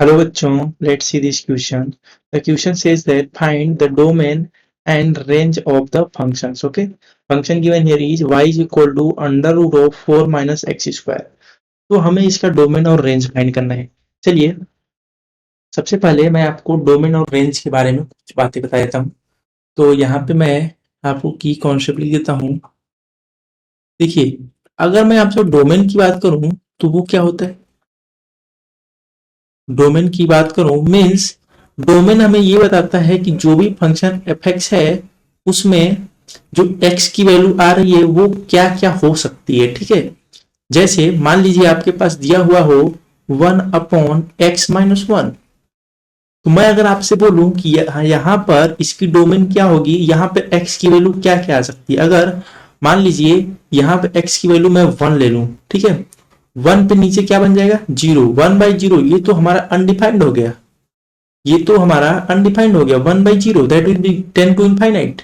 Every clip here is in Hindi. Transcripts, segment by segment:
Hello bachchon, let's see this question. The question says that find the domain and range of the functions. Okay, function given here is y is equal to under root of 4 minus x square. तो हमें इसका डोमेन और रेंज फाइंड करना है। चलिए सबसे पहले मैं आपको डोमेन और रेंज के बारे में कुछ बातें बता देता हूँ। तो यहाँ पे मैं आपको की कॉन्सेप्ट लिख देता हूँ। देखिए, अगर मैं आपसे डोमेन की बात करूँ तो वो क्या होता है? डोमेन की बात करूं मीन्स डोमेन हमें ये बताता है कि जो भी फंक्शन एफ एक्स है उसमें जो एक्स की वैल्यू आ रही है वो क्या क्या हो सकती है। ठीक है, जैसे मान लीजिए आपके पास दिया हुआ हो 1/x-1, तो मैं अगर आपसे बोलूं कि यहाँ पर इसकी डोमेन क्या होगी, यहाँ पे x की वैल्यू क्या क्या आ सकती है। अगर मान लीजिए यहाँ पे x की वैल्यू मैं 1 ले लूं, ठीक है, 1 पे नीचे क्या बन जाएगा 0, 1/0, ये तो हमारा अनडिफाइंड हो गया। ये तो हमारा अनडिफाइंड हो गया 1/0, that will be tend to infinite,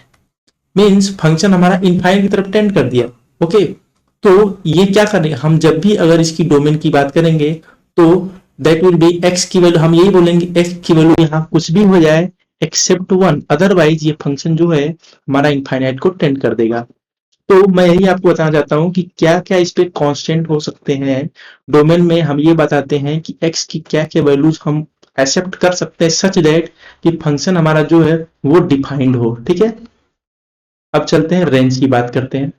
means function हमारा इनफाइनाइट की तरफ टेंड कर दिया। ओके, तो ये क्या करेंगे हम, जब भी अगर इसकी डोमेन की बात करेंगे तो दैट विल बी एक्स की वैल्यू, हम यही बोलेंगे एक्स की वैल्यू यहाँ कुछ भी हो जाए एक्सेप्ट 1, अदरवाइज ये फंक्शन जो है हमारा इनफाइनाइट को टेंड कर देगा। तो मैं यही आपको बताना चाहता हूँ कि क्या क्या इस पे कांस्टेंट हो सकते हैं। डोमेन में हम ये बताते हैं कि एक्स की क्या क्या वैल्यूज हम एक्सेप्ट कर सकते हैं सच दैट कि फंक्शन हमारा जो है वो डिफाइंड हो। ठीक है, अब चलते हैं रेंज की बात करते हैं।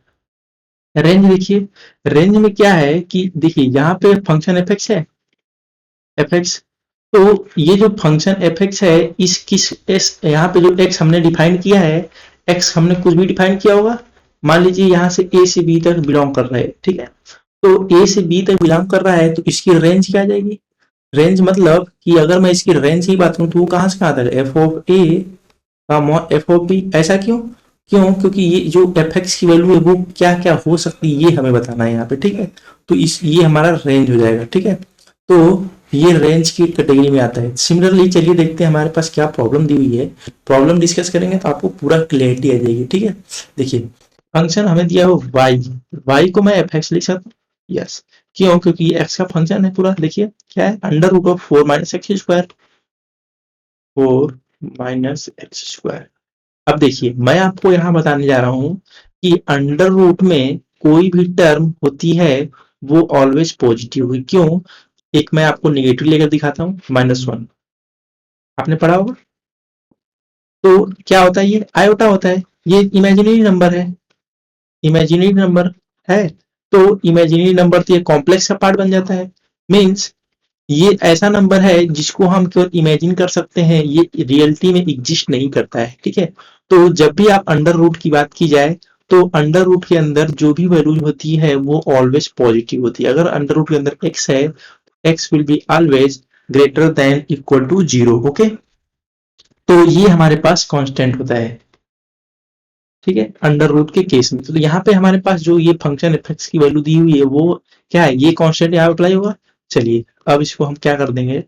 रेंज देखिए, रेंज में क्या है कि देखिए यहाँ पे फंक्शन एफ एक्स है, एफ एक्स, तो ये जो फंक्शन एफ एक्स है इस किस एस यहाँ पे जो एक्स हमने डिफाइन किया है, एक्स हमने कुछ भी डिफाइन किया होगा, मान लीजिए यहाँ से ए से बी तक बिलोंग कर रहा है। ठीक है, तो ए से बी तक बिलोंग कर रहा है तो इसकी रेंज क्या आ जाएगी। रेंज मतलब कि अगर मैं इसकी रेंज की बात करूं तो वो कहां से कहां तक, एफ ऑफ ए का एफ ऑफ बी। ऐसा क्यों? क्यों? क्योंकि ये जो एफ एक्स की वैल्यू है वो क्या क्या हो सकती है ये हमें बताना है यहाँ पे। ठीक है, तो इस ये हमारा रेंज हो जाएगा। ठीक है, तो ये रेंज की कैटेगरी में आता है। सिमिलरली चलिए देखते हैं हमारे पास क्या प्रॉब्लम दी हुई है। प्रॉब्लम डिस्कस करेंगे तो आपको पूरा क्लियरिटी आ जाएगी। ठीक है, देखिए फंक्शन हमें दिया हो वाई, वाई को मैं एफ एक्स लिख सकता हूँ। यस, क्यों? क्योंकि ये एक्स का फंक्शन है पूरा। देखिए क्या है, under root of 4 minus X square, 4 minus X square. अब देखिए मैं आपको यहाँ बताने जा रहा हूँ कि अंडर रूट में कोई भी टर्म होती है वो ऑलवेज पॉजिटिव हुई। क्यों? एक मैं आपको निगेटिव लेकर दिखाता हूँ, -1, आपने पढ़ा होगा। तो क्या होता है, ये आयोटा होता है, ये इमेजिनरी नंबर है, इमेजिनरी नंबर है, तो इमेजिनरी नंबर तो ये कॉम्प्लेक्स का पार्ट बन जाता है। मीन्स ये ऐसा नंबर है जिसको हम केवल इमेजिन कर सकते हैं, ये रियलिटी में एग्जिस्ट नहीं करता है। ठीक है, तो जब भी आप अंडर रूट की बात की जाए तो अंडर रूट के अंदर जो भी वैल्यू होती है वो ऑलवेज पॉजिटिव होती है। अगर अंडर रूट के अंदर एक्स है, X will be always greater than equal to 0। Okay, तो ये हमारे पास कांस्टेंट होता है। ठीक है, अंडर रूट के केस में। तो यहाँ पे हमारे पास जो ये फंक्शन एफ एक्स की वैल्यू दी हुई है वो क्या है, ये कांस्टेंट यहाँ अप्लाई होगा। चलिए अब इसको हम क्या कर देंगे,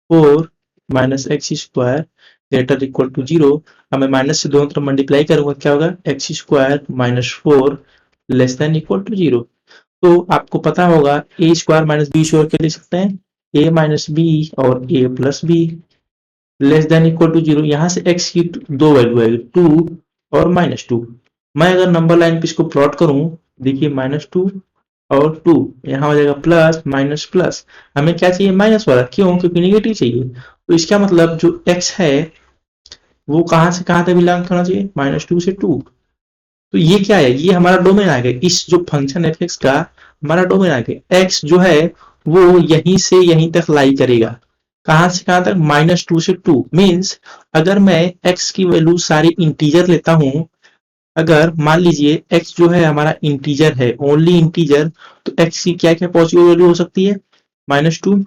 4 minus X square greater equal to 0। अब मैं माइनस से दोनों तरफ मल्टीप्लाई करूंगा, क्या होगा, x square minus 4 less than equal to 0। तो आपको पता होगा a square minus b square क्या लिख सकते हैं, ए माइनस बी और a plus b less than equal to 0। यहाँ से एक्स की दो वैल्यू है, 2 और -2। मैं अगर नंबर लाइन पे इसको प्लॉट करूं, देखिए -2 और 2, यहाँ हो जाएगा प्लस माइनस प्लस। हमें क्या चाहिए, माइनस वाला, क्यों? क्योंकि निगेटिव चाहिए। तो इसका मतलब जो x है वो कहां से कहां तक बिलोंग करना चाहिए, -2 से 2। तो ये क्या है, ये हमारा डोमेन आ गया, इस जो फंक्शन एफ एक्स का हमारा डोमेन आ गया। एक्स जो है वो यहीं से यहीं तक लाई करेगा, कहां से कहां तक, -2 से 2। मीन्स अगर मैं एक्स की वैल्यू सारी इंटीजर लेता हूं, अगर मान लीजिए x जो है हमारा इंटीजर है, ओनली इंटीजर, तो x की क्या क्या पॉसिबल वैल्यू हो सकती है, -2,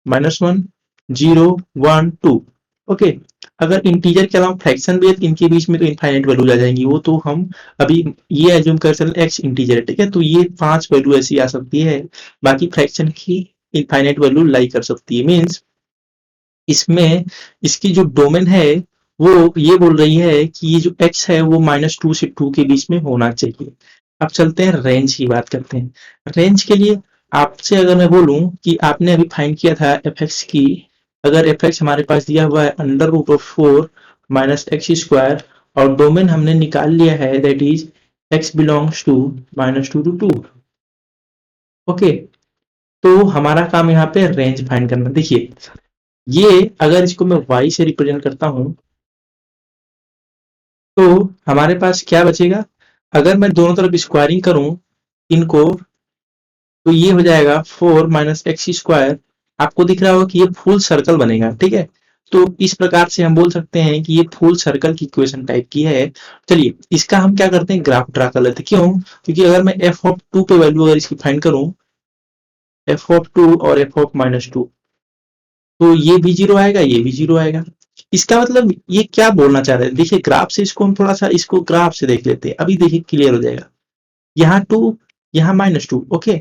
-1, 0, 1, 2। ओके, अगर इंटीजर के अलावा फ्रैक्शन भी है तो इनके बीच में तो इनफाइनाइट वैल्यू आ जाएंगी, वो तो हम अभी ये एज्यूम कर सकते हैं x इंटीजर है। ठीक है, तो ये 5 वैल्यू ऐसी आ सकती है, बाकी फ्रैक्शन की इनफाइनाइट वैल्यू लाई कर सकती है। मीन्स इसमें इसकी जो डोमेन है वो ये बोल रही है कि ये जो x है वो -2 से 2 के बीच में होना चाहिए। अब चलते हैं रेंज की बात करते हैं। रेंज के लिए आपसे अगर मैं बोलूं कि आपने अभी फाइंड किया था एफ एक्स की अगर एफ एक्स हमारे पास दिया हुआ है under root of 4 minus X square और डोमेन हमने निकाल लिया है that is X belongs to -2 to 2। Okay, तो हमारा काम यहाँ पे रेंज फाइंड करना। देखिए ये अगर इसको मैं y से रिप्रेजेंट करता हूं तो हमारे पास क्या बचेगा, अगर मैं दोनों तरफ स्क्वायरिंग करूं इनको तो ये हो जाएगा 4 माइनस एक्स स्क्वायर। आपको दिख रहा होगा कि ये फुल सर्कल बनेगा, ठीक है। तो इस प्रकार से हम बोल सकते हैं कि ये फुल सर्कल की इक्वेशन टाइप की है। चलिए इसका हम क्या करते हैं, ग्राफ ड्रा कर लेते हैं। क्यों, क्योंकि अगर मैं एफ ऑफ 2 पे वैल्यू अगर इसकी फाइंड करूं, एफ ऑफ 2 और एफ ऑफ -2, तो ये भी जीरो आएगा, ये भी जीरो आएगा। इसका मतलब ये क्या बोलना चाह रहे हैं, देखिए ग्राफ से इसको हम थोड़ा सा इसको ग्राफ से देख लेते हैं, अभी देखिए क्लियर हो जाएगा। यहाँ 2, यहाँ -2। ओके,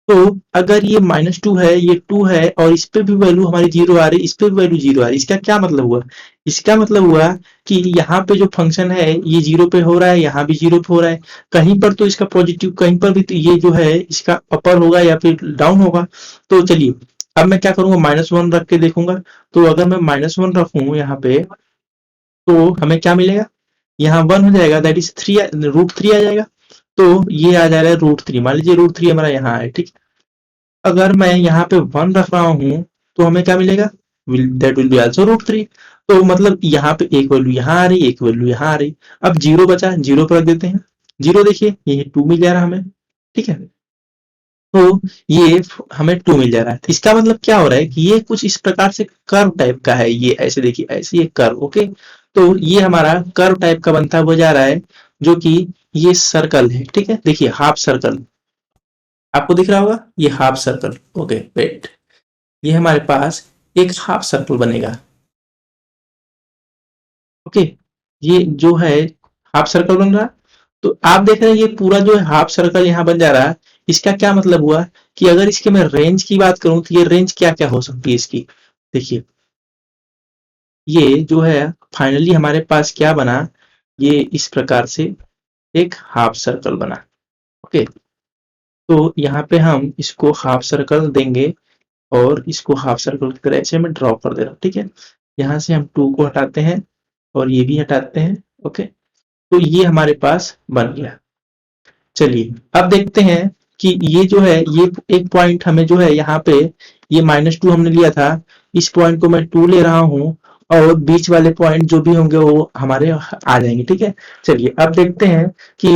तो अगर ये -2 है, ये 2 है और इस पे भी वैल्यू हमारी जीरो आ रही है, इस पे भी वैल्यू जीरो आ रही है, इसका क्या मतलब हुआ, इसका मतलब हुआ कि यहाँ पे जो फंक्शन है ये जीरो पे हो रहा है, यहाँ भी जीरो पे हो रहा है। कहीं पर तो इसका पॉजिटिव, कहीं पर भी तो ये जो है इसका अपर होगा या फिर डाउन होगा। तो चलिए अब मैं क्या करूंगा, -1 रख के देखूंगा। तो अगर मैं -1 रखूं यहाँ पे तो हमें क्या मिलेगा, यहाँ 1 हो जाएगा, दैट इज 3, √3 आ जाएगा। तो ये आ जा रहा है √3, मान लीजिए √3 हमारा यहाँ है, ठीक। अगर मैं यहाँ पे 1 रख रहा हूँ तो हमें क्या मिलेगा, दैट विल बी आल्सो √3। तो मतलब यहाँ पे एक वैल्यू यहाँ आ रही, एक वैल्यू यहाँ आ रही। अब जीरो बचा, जीरो पर रख देते हैं। जीरो देखिए ये 2 मिल जा रहा हमें, ठीक है। तो ये हमें 2 मिल जा रहा है। तो इसका मतलब क्या हो रहा है कि ये कुछ इस प्रकार से कर्व टाइप का है, ये ऐसे देखिए, ऐसे ये कर्व। ओके, तो ये हमारा कर्व टाइप का बनता हुआ जा रहा है, जो कि ये सर्कल है, ठीक है। देखिए हाफ सर्कल आपको दिख रहा होगा, ये हाफ सर्कल। ओके वेट, ये हमारे पास एक हाफ सर्कल बनेगा। ओके, ये जो है हाफ सर्कल बन रहा है। तो आप देख रहे हैं ये पूरा जो है हाफ सर्कल यहाँ बन जा रहा है। इसका क्या मतलब हुआ कि अगर इसके मैं रेंज की बात करूं तो ये रेंज क्या क्या हो सकती है इसकी। देखिए ये जो है फाइनली हमारे पास क्या बना, ये इस प्रकार से एक हाफ सर्कल बना। ओके, तो यहाँ पे हम इसको हाफ सर्कल देंगे और इसको हाफ सर्कल की तरह ऐसे मैं ड्रॉ कर दे रहा हूँ, ठीक है। यहाँ से हम 2 को हटाते हैं और ये भी हटाते हैं। ओके, तो ये हमारे पास बन गया। चलिए अब देखते हैं कि ये जो है ये एक पॉइंट हमें जो है यहाँ पे ये -2 हमने लिया था, इस पॉइंट को मैं 2 ले रहा हूँ और बीच वाले पॉइंट जो भी होंगे वो हमारे आ जाएंगे, ठीक है। चलिए अब देखते हैं कि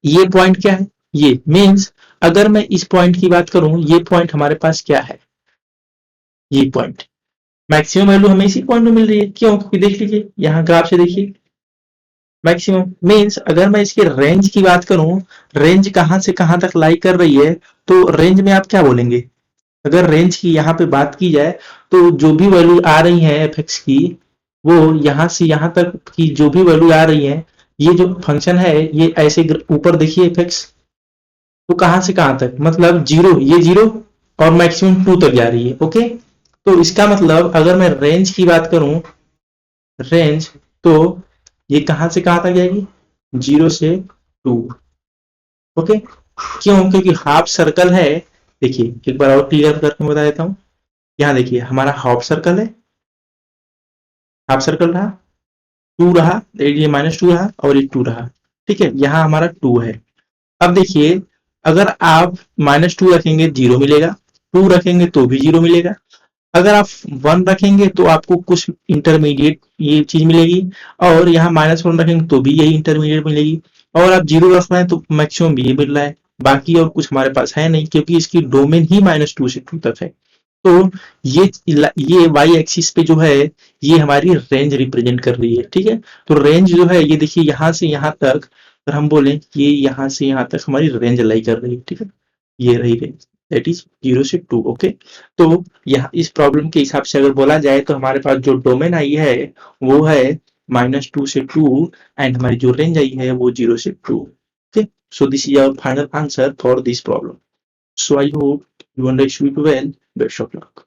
ये पॉइंट क्या है। ये मीन्स अगर मैं इस पॉइंट की बात करूं, ये पॉइंट हमारे पास क्या है, ये पॉइंट मैक्सिमम वैल्यू हमें इसी पॉइंट में मिल रही है। क्यों, क्योंकि देख लीजिए यहाँ ग्राफ से देखिए मैक्सिमम मीन्स अगर मैं इसके रेंज की बात करूं, रेंज कहां से कहां तक लाई कर रही है, तो रेंज में आप क्या बोलेंगे, अगर रेंज की यहाँ पे बात की जाए तो जो भी वैल्यू आ रही है एफ एक्स की, वो यहाँ से यहाँ तक की जो भी वैल्यू आ रही है, ये जो फंक्शन है ये ऐसे ऊपर देखिए एफ एक्स, तो कहां से कहां तक, मतलब जीरो, ये जीरो और मैक्सिमम 2 तक जा रही है। ओके, तो इसका मतलब अगर मैं रेंज की बात करूं, रेंज, तो ये कहां से कहां तक जाएगी, 0 से 2। ओके, क्यों, क्योंकि हाफ सर्कल है। देखिए एक बार और क्लियर करके बता देता हूँ। यहाँ देखिए हमारा हाफ सर्कल है, हाफ सर्कल रहा, 2 रहा, ये -2 रहा और ये 2 रहा, ठीक है। यहाँ हमारा 2 है। अब देखिए अगर आप -2 रखेंगे 0 मिलेगा, 2 रखेंगे तो भी 0 मिलेगा, अगर आप 1 रखेंगे तो आपको कुछ इंटरमीडिएट ये चीज मिलेगी, और यहाँ -1 रखेंगे तो भी यही इंटरमीडिएट मिलेगी, और आप 0 रख रहे हैं तो मैक्सिमम भी ये मिल रहा है। बाकी और कुछ हमारे पास है नहीं, क्योंकि इसकी डोमेन ही -2 से 2 तक है। तो ये वाई एक्सिस पे जो है ये हमारी रेंज रिप्रेजेंट कर रही है, ठीक है। तो रेंज जो है ये देखिए यहाँ से यहाँ तक, अगर हम बोले ये यहाँ से यहाँ तक हमारी रेंज लाई कर रही है, ठीक है। ये रही रेंज, दैट इज 0 से 2। ओके, तो यहाँ इस प्रॉब्लम के हिसाब से अगर बोला जाए तो हमारे पास जो डोमेन आई है वो है -2 से 2 एंड हमारी जो रेंज आई है वो 0 से 2। Okay, so this is our final answer for this problem. So I hope you understood well. Best of luck.